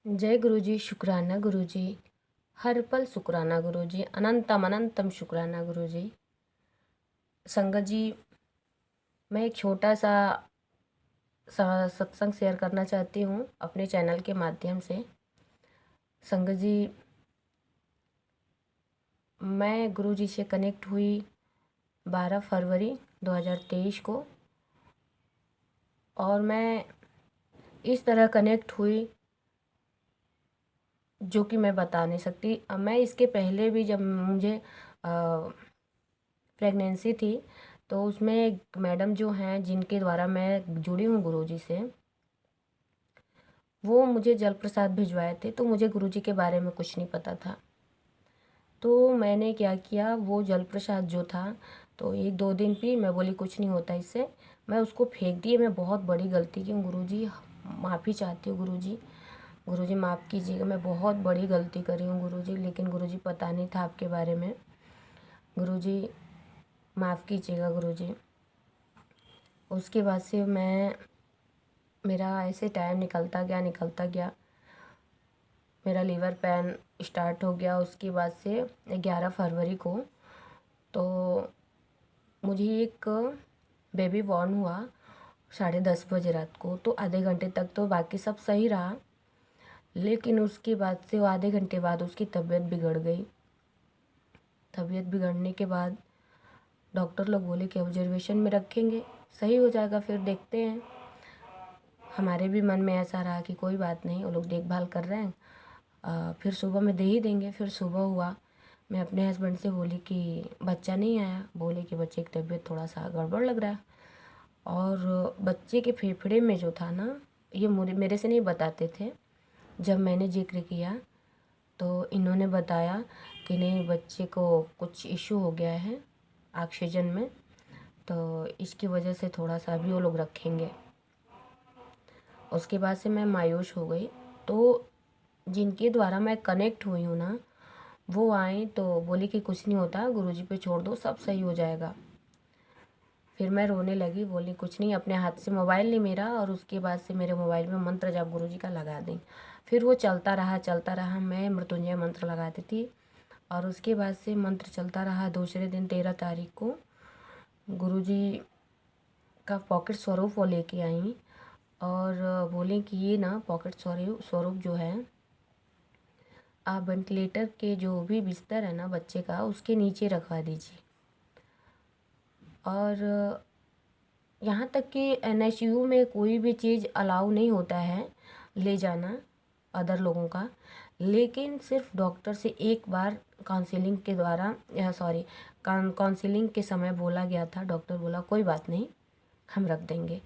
जय गुरुजी, शुक्राना गुरुजी। हर पल शुक्राना गुरुजी, अनंतम अनंतम शुक्राना गुरुजी। संगत जी, मैं एक छोटा सा सत्संग शेयर करना चाहती हूँ अपने चैनल के माध्यम से। संगत जी, मैं गुरुजी से कनेक्ट हुई 12 फरवरी 2023 को, और मैं इस तरह कनेक्ट हुई जो कि मैं बता नहीं सकती। मैं इसके पहले भी जब मुझे प्रेगनेंसी थी तो उसमें एक मैडम जो हैं जिनके द्वारा मैं जुड़ी हूँ गुरुजी से, वो मुझे जल प्रसाद भिजवाए थे। तो मुझे गुरुजी के बारे में कुछ नहीं पता था। तो मैंने क्या किया, वो जल प्रसाद जो था तो 1-2 दिन पी। मैं बोली कुछ नहीं होता इससे, मैं उसको फेंक दिए। मैं बहुत बड़ी गलती की हूँ गुरुजी, माफ़ी चाहती हूँ गुरुजी। गुरुजी माफ़ कीजिएगा, मैं बहुत बड़ी गलती करी हूँ गुरुजी, लेकिन गुरुजी पता नहीं था आपके बारे में। गुरुजी माफ़ कीजिएगा गुरुजी। उसके बाद से मेरा ऐसे टाइम निकलता गया, मेरा लीवर पेन स्टार्ट हो गया। उसके बाद से 11 फरवरी को तो मुझे एक बेबी बॉर्न हुआ 10:30 बजे रात को। तो आधे घंटे तक तो बाकी सब सही रहा, लेकिन उसके बाद से वो आधे घंटे बाद उसकी तबीयत बिगड़ गई। तबीयत बिगड़ने के बाद डॉक्टर लोग बोले कि ऑब्जर्वेशन में रखेंगे, सही हो जाएगा, फिर देखते हैं। हमारे भी मन में ऐसा रहा कि कोई बात नहीं, वो लोग देखभाल कर रहे हैं, फिर सुबह में दे ही देंगे। फिर सुबह हुआ, मैं अपने हस्बैंड से बोली कि बच्चा नहीं आया। बोले कि बच्चे की तबीयत थोड़ा सा गड़बड़ लग रहा है। और बच्चे के फेफड़े में जो था ना, ये मेरे से नहीं बताते थे। जब मैंने जिक्र किया तो इन्होंने बताया कि नहीं, बच्चे को कुछ इशू हो गया है ऑक्सीजन में, तो इसकी वजह से थोड़ा सा अभी वो लोग रखेंगे। उसके बाद से मैं मायूस हो गई। तो जिनके द्वारा मैं कनेक्ट हुई हूँ ना, वो आए तो बोली कि कुछ नहीं होता, गुरुजी पे छोड़ दो, सब सही हो जाएगा। फिर मैं रोने लगी, बोली कुछ नहीं, अपने हाथ से मोबाइल नहीं मेरा, और उसके बाद से मेरे मोबाइल में मंत्र जब गुरुजी का लगा दें। फिर वो चलता रहा। मैं मृत्युंजय मंत्र लगाती थी, और उसके बाद से मंत्र चलता रहा। दूसरे दिन 13 तारीख को गुरुजी का पॉकेट स्वरूप वो लेके आई, और बोले कि ये ना पॉकेट स्वरूप जो है, आप वेंटिलेटर के जो भी बिस्तर है ना बच्चे का, उसके नीचे रखवा दीजिए। और यहाँ तक कि एनआईसीयू में कोई भी चीज़ अलाउ नहीं होता है ले जाना अदर लोगों का, लेकिन सिर्फ डॉक्टर से एक बार काउंसलिंग के द्वारा, सॉरी, काउंसलिंग के समय बोला गया था। डॉक्टर बोला कोई बात नहीं, हम रख देंगे।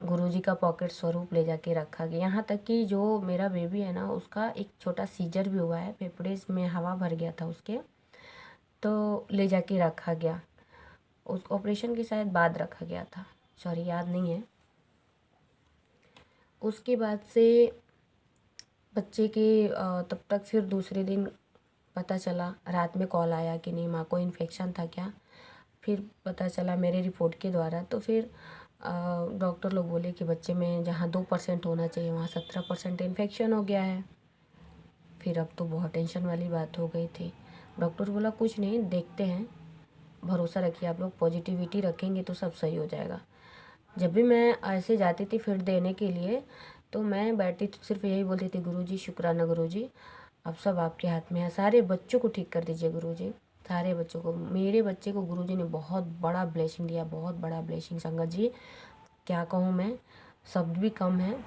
गुरुजी का पॉकेट स्वरूप ले जाके रखा गया। यहाँ तक कि जो मेरा बेबी है ना, उसका एक छोटा सीजर भी हुआ है, फेफड़े में हवा भर गया था उसके, तो ले जाके रखा गया। उस ऑपरेशन के शायद बाद रखा गया था, सॉरी याद नहीं है। उसके बाद से बच्चे के तब तक फिर दूसरे दिन पता चला, रात में कॉल आया कि नहीं माँ को इन्फेक्शन था क्या। फिर पता चला मेरे रिपोर्ट के द्वारा। तो फिर डॉक्टर लोग बोले कि बच्चे में जहाँ 2% होना चाहिए वहाँ 17% इन्फेक्शन हो गया है। फिर अब तो बहुत टेंशन वाली बात हो गई थी। डॉक्टर बोला कुछ नहीं, देखते हैं, भरोसा रखिए, आप लोग पॉजिटिविटी रखेंगे तो सब सही हो जाएगा। जब भी मैं ऐसे जाती थी फिट देने के लिए, तो मैं बैठती थी, सिर्फ यही बोलती थी गुरुजी शुक्राना गुरुजी, अब सब आपके हाथ में है, सारे बच्चों को ठीक कर दीजिए गुरुजी, सारे बच्चों को। मेरे बच्चे को गुरुजी ने बहुत बड़ा ब्लेसिंग दिया, बहुत बड़ा ब्लेसिंग संगत जी, क्या कहूँ मैं, शब्द भी कम है।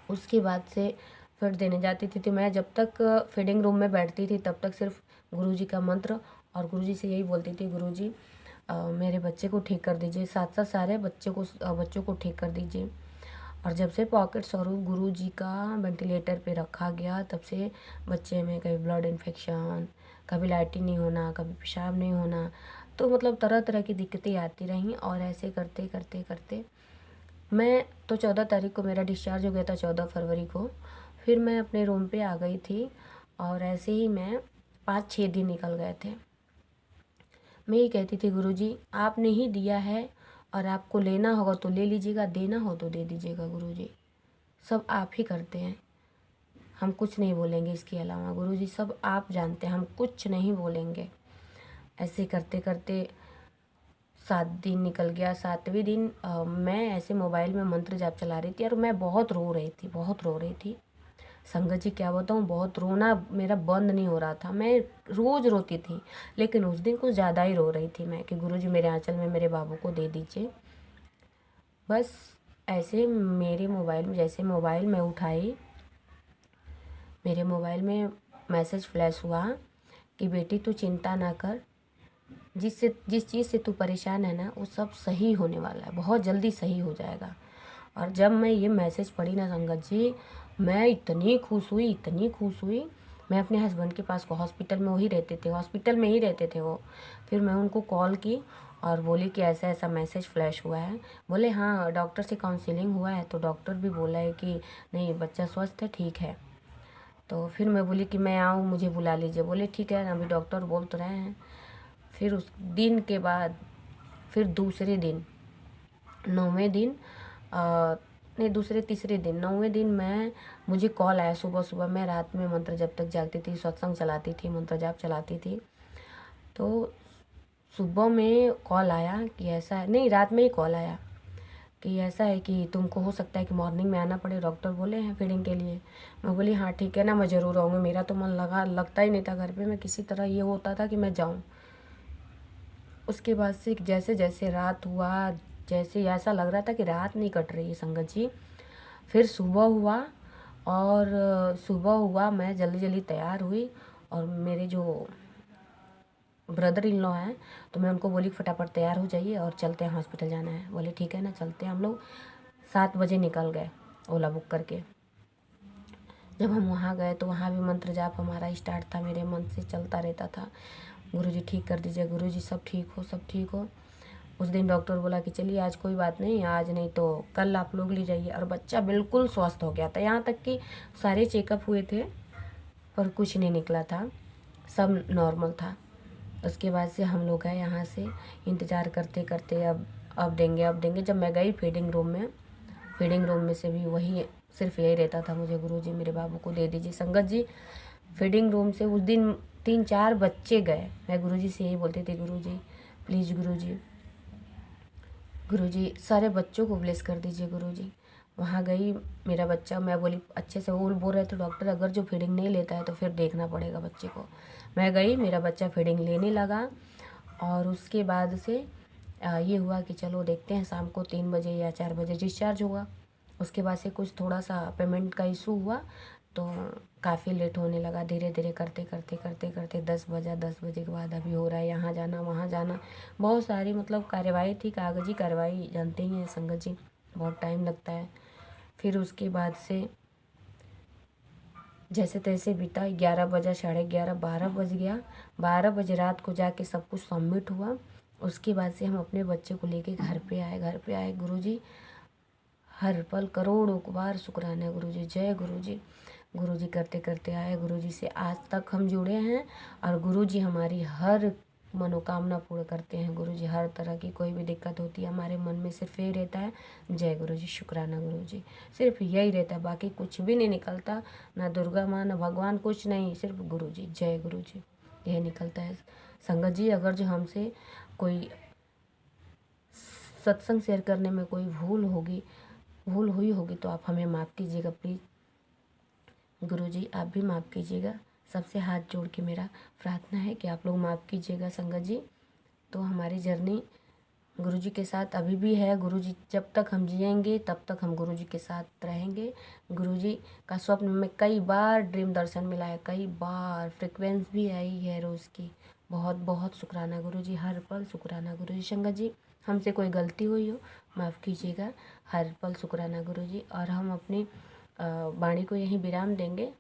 उसके बाद से फिट देने जाती थी तो मैं जब तक फीडिंग रूम में बैठती थी तब तक सिर्फ गुरुजी का मंत्र, और गुरुजी से यही बोलती थी गुरुजी मेरे बच्चे को ठीक कर दीजिए, साथ साथ सारे बच्चों को ठीक कर दीजिए। और जब से पॉकेट स्वरूप गुरुजी का वेंटिलेटर पे रखा गया, तब से बच्चे में कभी ब्लड इन्फेक्शन, कभी लाइटिंग नहीं होना, कभी पेशाब नहीं होना, तो मतलब तरह तरह की दिक्कतें आती रहीं। और ऐसे करते करते करते मैं तो 14 तारीख को मेरा डिस्चार्ज हो गया था, 14 फरवरी को। फिर मैं अपने रूम पे आ गई थी, और ऐसे ही मैं 5-6 दिन निकल गए थे। मैं ये कहती थी गुरुजी आपने ही दिया है, और आपको लेना होगा तो ले लीजिएगा, देना हो तो दे दीजिएगा गुरुजी, सब आप ही करते हैं। हम कुछ नहीं बोलेंगे इसके अलावा, गुरुजी सब आप जानते हैं, हम कुछ नहीं बोलेंगे। ऐसे करते करते 7 दिन निकल गया। 7वें दिन मैं ऐसे मोबाइल में मंत्र जाप चला रही थी और मैं बहुत रो रही थी, बहुत रो रही थी। संगत जी क्या बताऊँ, बहुत रोना मेरा बंद नहीं हो रहा था। मैं रोज़ रोती थी, लेकिन उस दिन कुछ ज़्यादा ही रो रही थी मैं कि गुरुजी मेरे आंचल में मेरे बाबू को दे दीजिए। बस ऐसे मेरे मोबाइल में, जैसे मोबाइल मैं उठाई, मेरे मोबाइल में मैसेज फ्लैश हुआ कि बेटी तू चिंता ना कर, जिस चीज़ से तू परेशान है ना वो सब सही होने वाला है, बहुत जल्दी सही हो जाएगा। और जब मैं ये मैसेज पढ़ी ना संगत जी, मैं इतनी खुश हुई, इतनी खुश हुई। मैं अपने हस्बैंड के पास को, हॉस्पिटल में वही रहते थे, हॉस्पिटल में ही रहते थे वो। फिर मैं उनको कॉल की और बोली कि ऐसा ऐसा मैसेज फ्लैश हुआ है। बोले हाँ डॉक्टर से काउंसलिंग हुआ है, तो डॉक्टर भी बोला है कि नहीं बच्चा स्वस्थ है, ठीक है। तो फिर मैं बोली कि मैं आऊँ, मुझे बुला लीजिए। बोले ठीक है, अभी डॉक्टर बोल तो रहे हैं। फिर उस दिन के बाद फिर दूसरे दिन, 9वें दिन नहीं दूसरे तीसरे दिन, 9वें दिन मुझे कॉल आया सुबह सुबह। मैं रात में मंत्र जब तक जागती थी, सत्संग चलाती थी, मंत्र जाप चलाती थी। तो सुबह में कॉल आया कि ऐसा है, नहीं रात में ही कॉल आया कि ऐसा है कि तुमको हो सकता है कि मॉर्निंग में आना पड़े, डॉक्टर बोले हैं फीडिंग के लिए। मैं बोली हाँ ठीक है ना, मैं ज़रूर आऊँगी। मेरा तो मन लगता ही नहीं था घर पे, मैं किसी तरह ये होता था कि मैं जाऊँ। उसके बाद से जैसे जैसे रात हुआ, जैसे ऐसा लग रहा था कि रात नहीं कट रही है संगत जी। फिर सुबह हुआ और सुबह हुआ, मैं जल्दी जल्दी तैयार हुई और मेरे जो ब्रदर इन लॉ हैं तो मैं उनको बोली फटाफट तैयार हो जाइए और चलते हैं, हॉस्पिटल जाना है। बोले ठीक है ना चलते हैं। हम लोग 7 बजे निकल गए ओला बुक करके। जब हम वहाँ गए तो वहाँ भी मंत्र जाप हमारा स्टार्ट था, मेरे मन से चलता रहता था, गुरुजी ठीक कर दीजिए, गुरुजी सब ठीक हो, सब ठीक हो। उस दिन डॉक्टर बोला कि चलिए आज कोई बात नहीं, आज नहीं तो कल आप लोग ले जाइए। और बच्चा बिल्कुल स्वस्थ हो गया था, यहाँ तक कि सारे चेकअप हुए थे पर कुछ नहीं निकला था, सब नॉर्मल था। उसके बाद से हम लोग गए यहाँ से, इंतज़ार करते करते अब देंगे, अब देंगे। जब मैं गई फीडिंग रूम में से भी वही सिर्फ यही रहता था, मुझे गुरुजी मेरे बाबू को दे दीजिए। संगत जी फीडिंग रूम से उस दिन 3-4 बच्चे गए। मैं गुरुजी से यही बोलती थी, गुरुजी प्लीज़ गुरुजी सारे बच्चों को ब्लेस कर दीजिए गुरुजी। वहाँ गई, मेरा बच्चा, मैं बोली अच्छे से, वो बोल रहे थे डॉक्टर अगर जो फीडिंग नहीं लेता है तो फिर देखना पड़ेगा बच्चे को। मैं गई, मेरा बच्चा फीडिंग लेने लगा और उसके बाद से ये हुआ कि चलो देखते हैं शाम को 3 बजे या 4 बजे डिस्चार्ज होगा। उसके बाद से कुछ थोड़ा सा पेमेंट का इशू हुआ तो काफ़ी लेट होने लगा। धीरे धीरे करते करते करते करते 10 बजा। 10 बजे के बाद अभी हो रहा है यहाँ जाना वहाँ जाना, बहुत सारी मतलब कार्यवाही थी, कागजी कार्यवाही, जानते ही हैं संगत जी बहुत टाइम लगता है। फिर उसके बाद से जैसे तैसे बीता, 11 बजा, 11:30, 12 बज गया। 12 बजे रात को जाके सब कुछ सबमिट हुआ। उसके बाद से हम अपने बच्चे को लेके घर पे आए। गुरुजी हर पल करोड़ों बार शुक्राना गुरुजी, जय गुरुजी। गुरुजी करते करते आए, गुरुजी से आज तक हम जुड़े हैं और गुरुजी हमारी हर मनोकामना पूर्ण करते हैं। गुरुजी हर तरह की कोई भी दिक्कत होती है हमारे मन में सिर्फ यही रहता है, जय गुरुजी, शुक्राना गुरुजी, सिर्फ यही रहता है, बाकी कुछ भी नहीं निकलता, ना दुर्गा माँ ना भगवान, कुछ नहीं, सिर्फ गुरुजी, जय गुरुजी, यही निकलता है। संगत जी अगर जो हमसे कोई सत्संग शेयर करने में कोई भूल हुई होगी तो आप हमें माफ़ कीजिएगा प्लीज़। गुरुजी आप भी माफ़ कीजिएगा, सबसे हाथ जोड़ के मेरा प्रार्थना है कि आप लोग माफ़ कीजिएगा संगत जी। तो हमारी जर्नी गुरुजी के साथ अभी भी है। गुरुजी जब तक हम जिएंगे तब तक हम गुरुजी के साथ रहेंगे। गुरुजी का स्वप्न में कई बार ड्रीम दर्शन मिला है, कई बार फ्रिक्वेंस भी आई है रोज़ की। बहुत बहुत शुक्राना गुरुजी, हर पल शुक्राना गुरुजी। संगत जी हमसे कोई गलती हुई हो माफ़ कीजिएगा, हर पल शुक्राना गुरुजी। और हम अपनी वाणी को यहीं विराम देंगे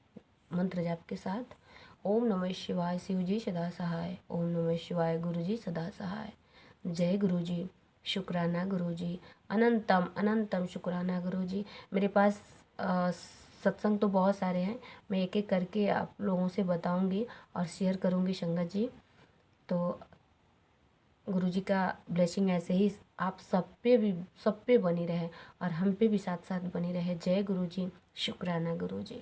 मंत्र जाप के साथ। ओम नमः शिवाय, शिव जी सदा सहाय। ओम नमः शिवाय, गुरु जी सदा सहाय। जय गुरुजी, शुक्राना गुरुजी, अनंतम अनंतम शुक्राना गुरुजी। मेरे पास सत्संग तो बहुत सारे हैं, मैं एक एक करके आप लोगों से बताऊंगी और शेयर करूंगी संगत जी। तो गुरुजी का ब्लेसिंग ऐसे ही आप सब पे बनी रहे और हम पे भी साथ साथ बनी रहे। जय गुरुजी, शुक्राना गुरुजी।